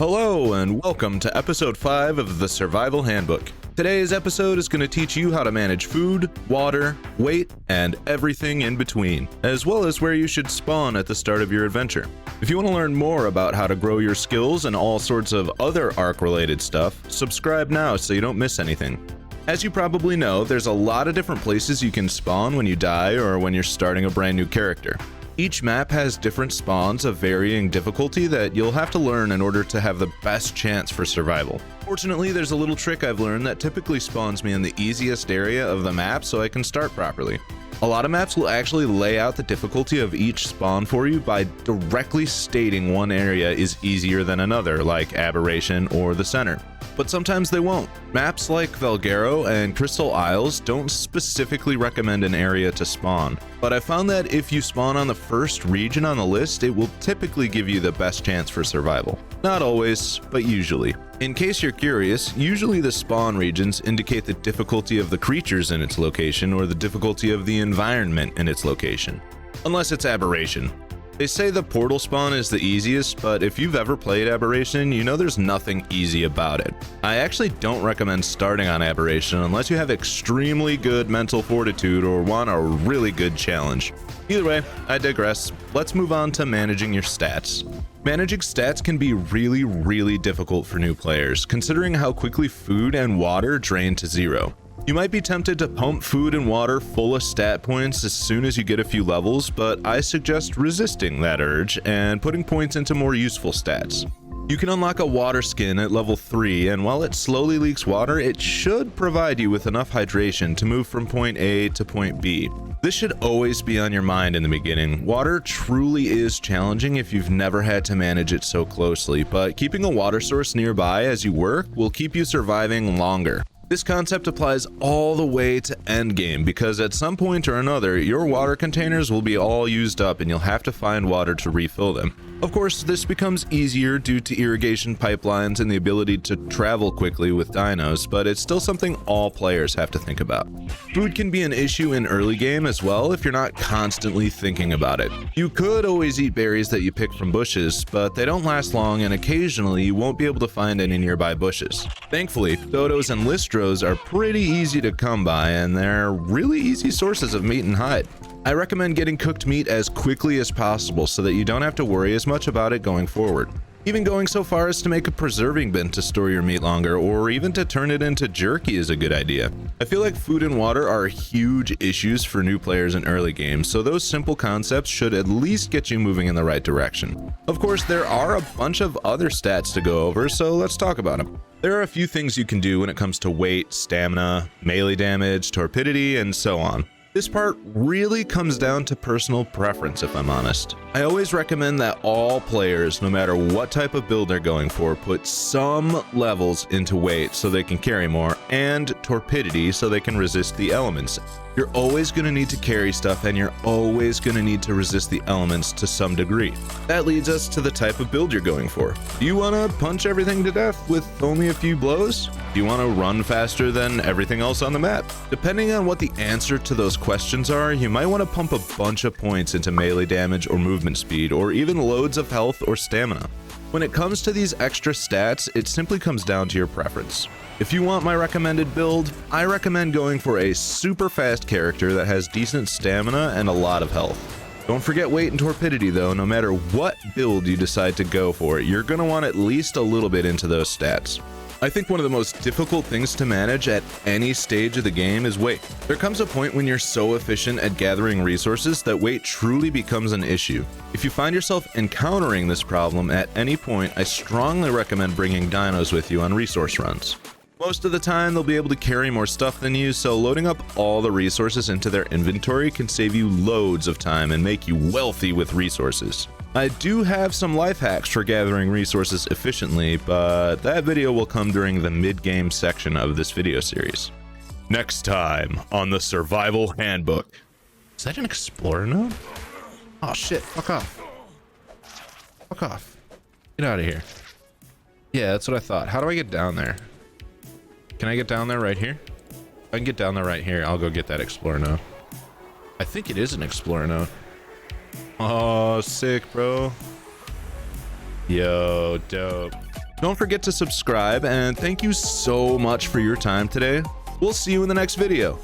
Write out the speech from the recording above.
Hello and welcome to episode 5 of the Survival Handbook. Today's episode is going to teach you how to manage food, water, weight, and everything in between, as well as where you should spawn at the start of your adventure. If you want to learn more about how to grow your skills and all sorts of other ARK-related stuff, subscribe now so you don't miss anything. As you probably know, there's a lot of different places you can spawn when you die or when you're starting a brand new character. Each map has different spawns of varying difficulty that you'll have to learn in order to have the best chance for survival. Fortunately, there's a little trick I've learned that typically spawns me in the easiest area of the map so I can start properly. A lot of maps will actually lay out the difficulty of each spawn for you by directly stating one area is easier than another, like Aberration or the Center. But sometimes they won't. Maps like Valguero and Crystal Isles don't specifically recommend an area to spawn, but I found that if you spawn on the first region on the list, it will typically give you the best chance for survival. Not always, but usually. In case you're curious, usually the spawn regions indicate the difficulty of the creatures in its location or the difficulty of the environment in its location. Unless it's Aberration. They say the portal spawn is the easiest, but if you've ever played Aberration, you know there's nothing easy about it. I actually don't recommend starting on Aberration unless you have extremely good mental fortitude or want a really good challenge. Either way, I digress. Let's move on to managing your stats. Managing stats can be really difficult for new players, considering how quickly food and water drain to zero. You might be tempted to pump food and water full of stat points as soon as you get a few levels, but I suggest resisting that urge and putting points into more useful stats. You can unlock a water skin at level 3, and while it slowly leaks water, it should provide you with enough hydration to move from point A to point B. This should always be on your mind in the beginning. Water truly is challenging if you've never had to manage it so closely, but keeping a water source nearby as you work will keep you surviving longer. This concept applies all the way to endgame because at some point or another, your water containers will be all used up and you'll have to find water to refill them. Of course, this becomes easier due to irrigation pipelines and the ability to travel quickly with dinos, but it's still something all players have to think about. Food can be an issue in early game as well if you're not constantly thinking about it. You could always eat berries that you pick from bushes, but they don't last long and occasionally you won't be able to find any nearby bushes. Thankfully, dodos and listros are pretty easy to come by and they're really easy sources of meat and hide. I recommend getting cooked meat as quickly as possible so that you don't have to worry as much about it going forward. Even going so far as to make a preserving bin to store your meat longer, or even to turn it into jerky is a good idea. I feel like food and water are huge issues for new players in early games, so those simple concepts should at least get you moving in the right direction. Of course, there are a bunch of other stats to go over, so let's talk about them. There are a few things you can do when it comes to weight, stamina, melee damage, torpidity, and so on. This part really comes down to personal preference, if I'm honest. I always recommend that all players, no matter what type of build they're going for, put some levels into weight so they can carry more, and torpidity so they can resist the elements. You're always going to need to carry stuff, and you're always going to need to resist the elements to some degree. That leads us to the type of build you're going for. Do you want to punch everything to death with only a few blows? Do you want to run faster than everything else on the map? Depending on what the answer to those questions are, you might want to pump a bunch of points into melee damage or movement speed, or even loads of health or stamina. When it comes to these extra stats, it simply comes down to your preference. If you want my recommended build, I recommend going for a super fast character that has decent stamina and a lot of health. Don't forget weight and torpidity though. No matter what build you decide to go for, you're going to want at least a little bit into those stats. I think one of the most difficult things to manage at any stage of the game is weight. There comes a point when you're so efficient at gathering resources that weight truly becomes an issue. If you find yourself encountering this problem at any point, I strongly recommend bringing dinos with you on resource runs. Most of the time, they'll be able to carry more stuff than you, so loading up all the resources into their inventory can save you loads of time and make you wealthy with resources. I do have some life hacks for gathering resources efficiently, but that video will come during the mid-game section of this video series. Next time on the Survival Handbook. Is that an explorer node? Oh shit, fuck off. Fuck off. Get out of here. Yeah, that's what I thought. How do I get down there? Can I get down there right here? If I can get down there right here, I'll go get that explorer node. I think it is an explorer node. Oh, sick, bro. Yo, dope. Don't forget to subscribe, and thank you so much for your time today. We'll see you in the next video.